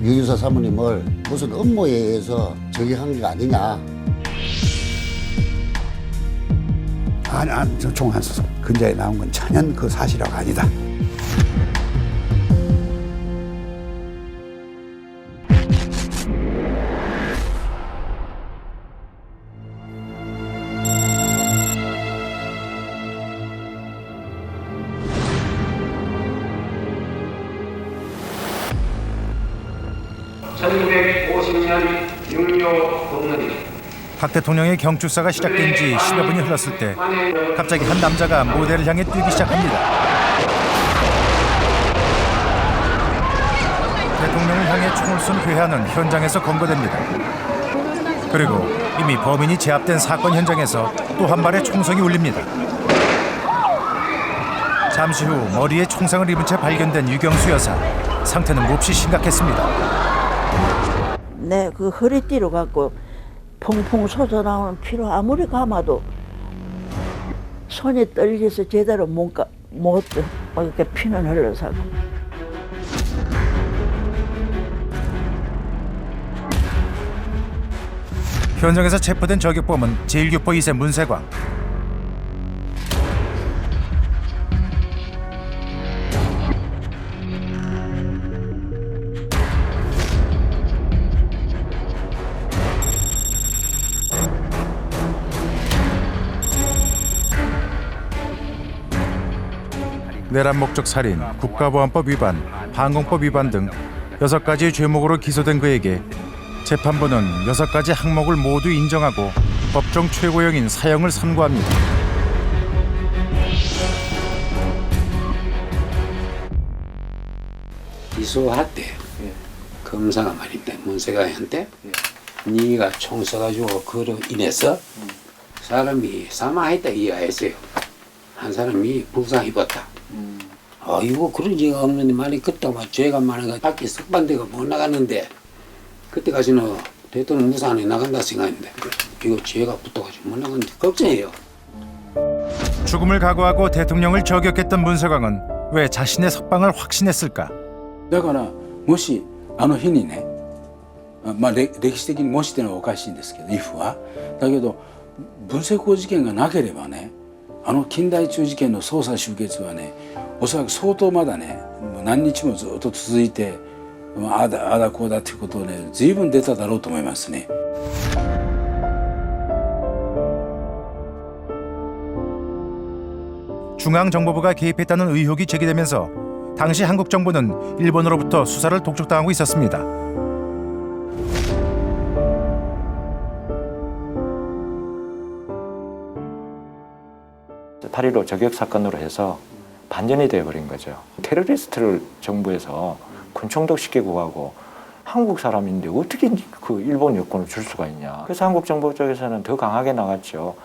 유유사 사모님을 무슨 업무에 의해서 저격한 게 아니냐. 저 총안 근자에 나온 건 전혀 그 사실하고 아니다. 박 대통령의 경축사가 시작된 지 10여 분이 흘렀을 때 갑자기 한 남자가 모델을 향해 뛰기 시작합니다. 대통령을 향해 총을 쏜 회화는 현장에서 검거됩니다. 그리고 이미 범인이 제압된 사건 현장에서 또 한 발의 총성이 울립니다. 잠시 후 머리에 총상을 입은 채 발견된 유경수 여사. 상태는 몹시 심각했습니다. 네, 그 허리띠로 갖고 퐁퐁 솟아나오는 피로 아무리 감아도 손이 떨려서 제대로 못 이렇게 피는 흘러서고. 현장에서 체포된 저격범은 제1교포 2세 문세광. 내란 목적 살인, 국가보안법 위반, 반공법 위반 등 6가지의 죄목으로 기소된 그에게 재판부는 6가지 항목을 모두 인정하고 법정 최고형인 사형을 선고합니다. 기소할 때 검사가 말입니다. 문세광한테 네가 총 쏴가지고 그로 인해서 사람이 사망했다 이해했어요. 한 사람이 부상 입었다. 아이고 그런 죄가 없는데 말이 그때만 죄가 많아가 밖에 석반대가 못 나갔는데 그때까지는 대통령 무사안에 나간다 생각했는데 이거 죄가 붙어가지고 못 나갔는데 걱정해요. 죽음을 각오하고 대통령을 저격했던 문세광은 왜 자신의 석방을 확신했을까? だからもしあの日にね、歴史的にもしっていうのはおかしいんですけど、if はだけど文政公事件がなければね、あの金大中事件の捜査終結はね、おそらく相当まだね、何日もずっと続いて、ああだこうだっていうことをね、随分出ただろうと思いますね。 중앙정보부가 개입했다는 의혹이 제기되면서 당시 한국 정부는 일본으로부터 수사를 독촉당하고 있었습니다. (8.15) 저격 사건으로 해서 반전이 되어버린 거죠. 테러리스트를 정부에서 군총독시키고 가고 한국 사람인데 어떻게 그 일본 여권을 줄 수가 있냐. 그래서 한국 정부 쪽에서는 더 강하게 나갔죠.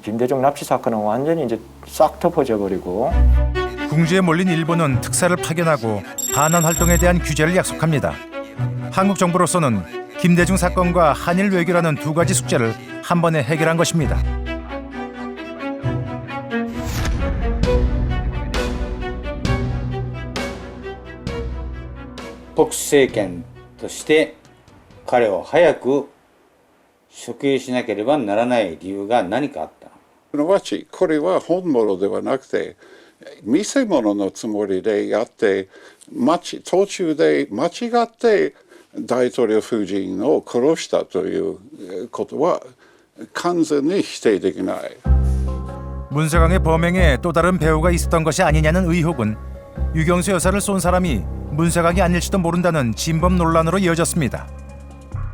김대중 납치 사건은 완전히 이제 싹 덮어져 버리고. 궁지에 몰린 일본은 특사를 파견하고 반환 활동에 대한 규제를 약속합니다. 한국 정부로서는 김대중 사건과 한일 외교라는 두 가지 숙제를 한 번에 해결한 것입니다. 독政権として彼を早く処刑しなければならない理由が何かあった。これは本物ではなくて見せ物のつもりでやって途中で間違って大統領夫人を殺したということは完全に否定できない。 문세광의 범행에 또 다른 배후가 있었던 것이 아니냐는 의혹은 유경수 여사를 쏜 사람이 문세광이 아닐지도 모른다는 진범 논란으로 이어졌습니다.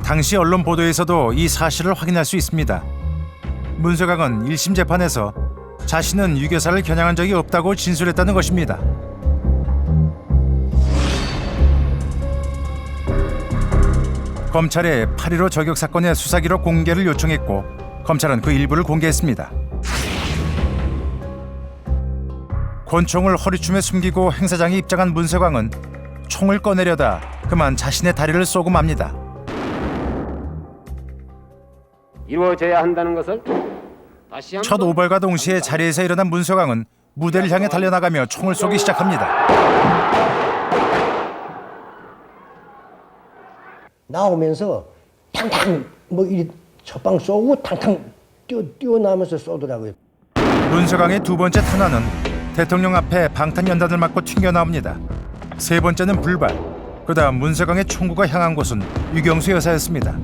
당시 언론 보도에서도 이 사실을 확인할 수 있습니다. 문세광은 1심 재판에서 자신은 유 여사를 겨냥한 적이 없다고 진술했다는 것입니다. 검찰에 8.15 저격 사건의 수사기록 공개를 요청했고 검찰은 그 일부를 공개했습니다. 권총을 허리춤에 숨기고 행사장에 입장한 문세광은 총을 꺼내려다 그만 자신의 다리를 쏘고 맙니다. 이루어져야 한다는 것을 다시 첫 오벌과 동시에 자리에서 일어난 문서강은 무대를 향해 달려나가며 총을 쏘기 시작합니다. 나오면서 탕탕 이 첫방 쏘고 탕탕 뛰어나면서 쏘더라고요. 문서강의 두 번째 탄환은 대통령 앞에 방탄연단을 맞고 튕겨나옵니다. 세 번째는 불발. 그다음 문서강의 총구가 향한 곳은 유경수 여사였습니다.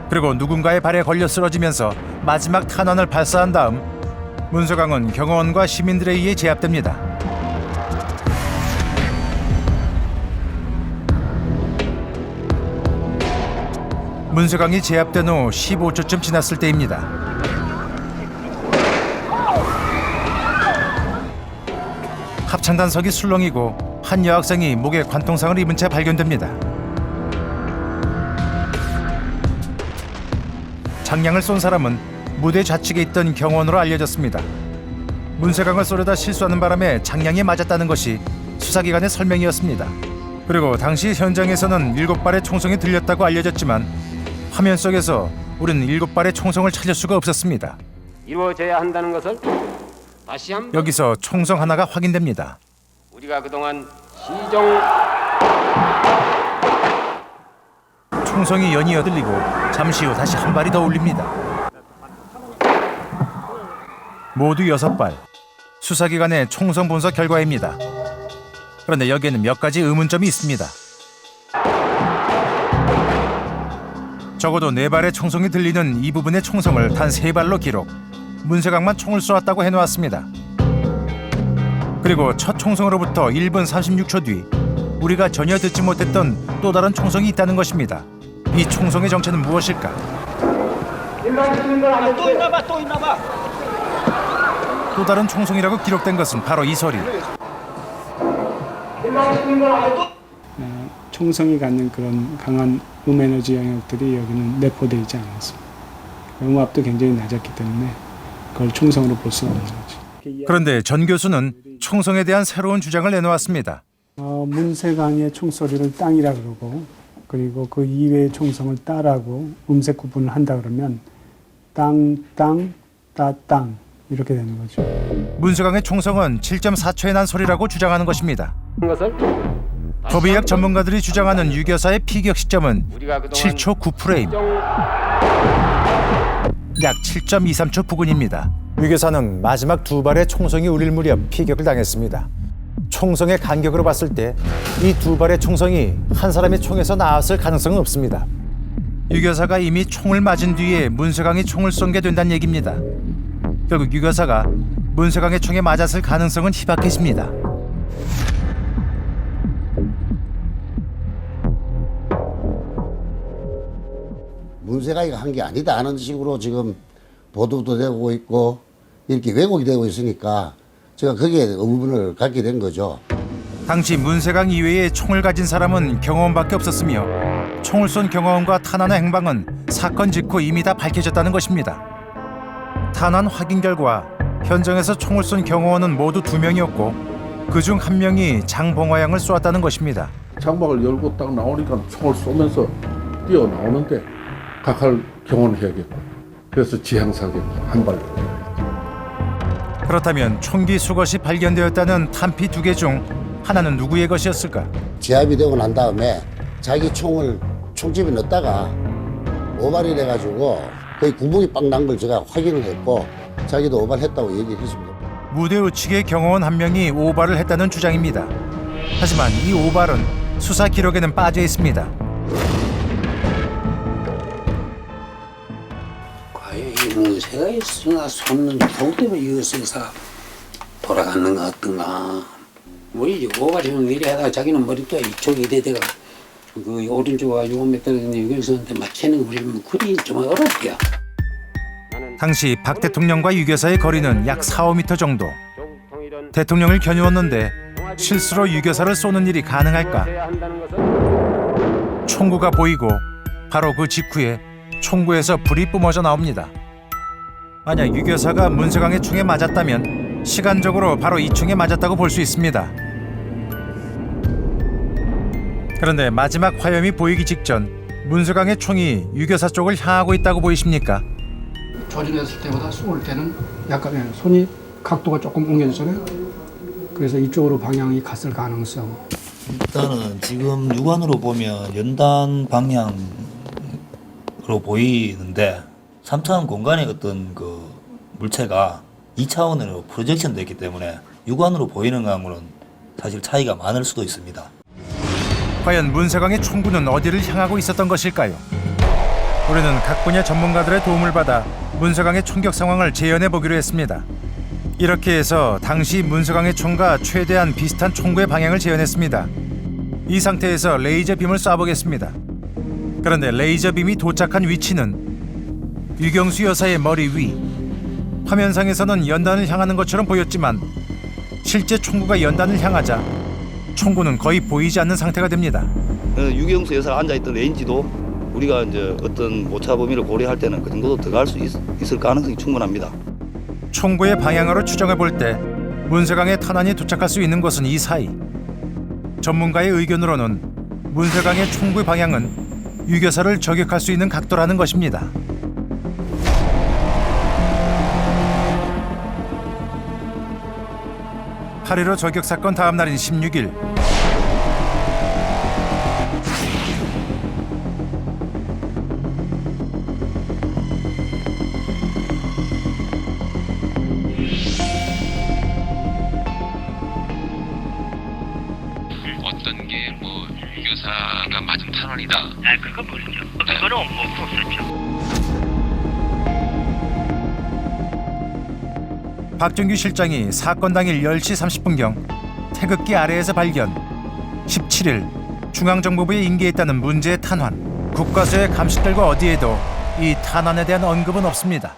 그리고 누군가의 발에 걸려 쓰러지면서 마지막 탄환을 발사한 다음 문서강은 경호원과 시민들에 의해 제압됩니다. 문서강이 제압된 후 15초쯤 지났을 때입니다. 합창단석이 술렁이고 한 여학생이 목에 관통상을 입은 채 발견됩니다. 장량을 쏜 사람은 무대 좌측에 있던 경호원으로 알려졌습니다. 문서강을 쏘려다 실수하는 바람에 장량이 맞았다는 것이 수사기관의 설명이었습니다. 그리고 당시 현장에서는 7발의 총성이 들렸다고 알려졌지만 화면 속에서 우리는 7발의 총성을 찾을 수가 없었습니다. 이루어져야 한다는 것을 다시 한번 여기서 총성 하나가 확인됩니다. 우리가 그동안 시정 총성이 연이어 들리고 잠시 후 다시 한 발이 더 울립니다. 모두 6발. 수사기관의 총성 분석 결과입니다. 그런데 여기에는 몇 가지 의문점이 있습니다. 적어도 4발의 총성이 들리는 이 부분의 총성을 단 3발로 기록. 문서강만 총을 쏘았다고 해놓았습니다. 그리고 첫 총성으로부터 1분 36초 뒤 우리가 전혀 듣지 못했던 또 다른 총성이 있다는 것입니다. 이 총성의 정체는 무엇일까? 또 다른 총성이라고 기록된 것은 바로 이 소리. 총성이 갖는 그런 강한 음에너지 영역들이 여기는 내포되어 있지 않았습니다. 음압도 굉장히 낮았기 때문에 그걸 총성으로 볼 수가 없는 거죠. 그런데 전 교수는 총성에 대한 새로운 주장을 내놓았습니다. 문세강의 총소리를 땅이라 그러고 그리고 그 이외의 총성을 따라고 음색 구분을 한다 그러면 땅, 따, 이렇게 되는 거죠. 문서강의 총성은 7.4초에 난 소리라고 주장하는 것입니다. 법의학 전문가들이 주장하는 유교사의 피격 시점은 7초 9프레임. 약 7.23초 부근입니다. 유교사는 마지막 2발의 총성이 울릴 무렵 피격을 당했습니다. 총성의 간격으로 봤을 때 이 2발의 총성이 한 사람의 총에서 나왔을 가능성은 없습니다. 유교사가 이미 총을 맞은 뒤에 문서강이 총을 쏜 게 된다는 얘기입니다. 결국 유교사가 문서강의 총에 맞았을 가능성은 희박해집니다. 문세강이가 한 게 아니다 하는 식으로 지금 보도도 되고 있고 이렇게 왜곡이 되고 있으니까 제가 거기에 의문을 갖게 된 거죠. 당시 문세강 이외에 총을 가진 사람은 경호원밖에 없었으며 총을 쏜 경호원과 탄환의 행방은 사건 직후 이미 다 밝혀졌다는 것입니다. 탄환 확인 결과 현장에서 총을 쏜 경호원은 모두 2명이었고 그중 1명이 장봉화양을 쏘았다는 것입니다. 장막을 열고 딱 나오니까 총을 쏘면서 뛰어나오는데 각할 경호해야겠고 그래서 지향사겠고 한 발. 그렇다면 총기 수것이 발견되었다는 탄피 2개 중 하나는 누구의 것이었을까? 제압이 되고 난 다음에 자기 총을 총집에 넣었다가 오발이 돼가지고 거의 구멍이 빵 난 걸 제가 확인을 했고 자기도 오발했다고 얘기를 했습니다. 무대 우측의 경호원 1명이 오발을 했다는 주장입니다. 하지만 이 오발은 수사 기록에는 빠져 있습니다. 과연 이 문세가 있으나 손는 총 때문에 이어서 돌아가는 것 같던가. 우리 오발이면 미리 하다가 자기는 머리도 이쪽이 이래대가 그 오른쪽 가지고 몇 달에 여기서한테 맞추는 우리 그리 좀 어렵대요. 당시 박 대통령과 유교사의 거리는 약 4-5m 정도. 대통령을 겨누었는데 실수로 유교사를 쏘는 일이 가능할까? 총구가 보이고 바로 그 직후에 총구에서 불이 뿜어져 나옵니다. 만약 유교사가 문서강의 총에 맞았다면 시간적으로 바로 이 총에 맞았다고 볼 수 있습니다. 그런데 마지막 화염이 보이기 직전 문세강의 총이 유교사 쪽을 향하고 있다고 보이십니까? 조준했을 때보다 쏠 때는 약간 손이 각도가 조금 옮겨졌잖아요. 그래서 이쪽으로 방향이 갔을 가능성. 일단은 지금 육안으로 보면 연단 방향으로 보이는데 3차원 공간의 어떤 그 물체가 2차원으로 프로젝션 됐기 때문에 육안으로 보이는 거하고는 사실 차이가 많을 수도 있습니다. 과연 문세강의 총구는 어디를 향하고 있었던 것일까요? 우리는 각 분야 전문가들의 도움을 받아 문세강의 총격 상황을 재현해 보기로 했습니다. 이렇게 해서 당시 문세강의 총과 최대한 비슷한 총구의 방향을 재현했습니다. 이 상태에서 레이저 빔을 쏴보겠습니다. 그런데 레이저 빔이 도착한 위치는 유경수 여사의 머리 위. 화면상에서는 연단을 향하는 것처럼 보였지만 실제 총구가 연단을 향하자 총구는 거의 보이지 않는 상태가 됩니다. 유경수 여사가 앉아있던 레인지도 우리가 이제 어떤 오차 범위를 고려할 때는 그 정도도 더 갈 수 있을 가능성이 충분합니다. 총구의 방향으로 추정해 볼 때 문세강의 탄환이 도착할 수 있는 것은 이 사이. 전문가의 의견으로는 문세강의 총구의 방향은 유교사를 저격할 수 있는 각도라는 것입니다. (8.15) 저격 사건 다음 날인 16일. 어떤 게 뭐 유교사가 맞은 탄원이다. 그건 모르죠. 그거는 뭐 없었죠. 박정규 실장이 사건 당일 10시 30분경 태극기 아래에서 발견. 17일 중앙정보부에 인계했다는 문제의 탄환. 국과수의 감식들과 어디에도 이 탄환에 대한 언급은 없습니다.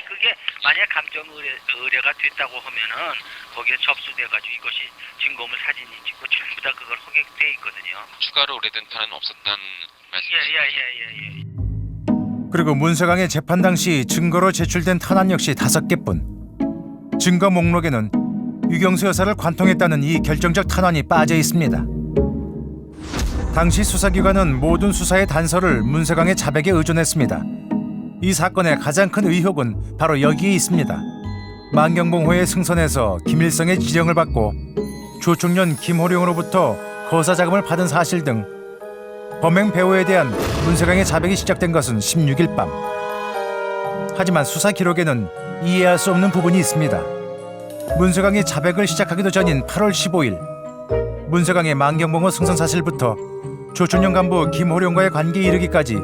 그게 만약 감정 의뢰가 됐다고 하면은 거기에 접수돼가지고 이것이 증거물 사진이 찍고 전부 다 그걸 허객돼 있거든요. 추가로 의뢰된 탄은 없었다는 말씀이시죠? 그리고 문세강의 재판 당시 증거로 제출된 탄환 역시 5개뿐. 증거 목록에는 유경수 여사를 관통했다는 이 결정적 탄환이 빠져 있습니다. 당시 수사기관은 모든 수사의 단서를 문세강의 자백에 의존했습니다. 이 사건의 가장 큰 의혹은 바로 여기에 있습니다. 만경봉호의 승선에서 김일성의 지령을 받고 조총련 김호룡으로부터 거사 자금을 받은 사실 등 범행 배후에 대한 문세강의 자백이 시작된 것은 16일 밤. 하지만 수사 기록에는 이해할 수 없는 부분이 있습니다. 문세강이 자백을 시작하기도 전인 8월 15일 문세강의 만경봉호 승선 사실부터 조총련 간부 김호룡과의 관계에 이르기까지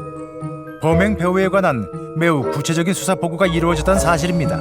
범행 배후에 관한 매우 구체적인 수사 보고가 이루어졌다는 사실입니다.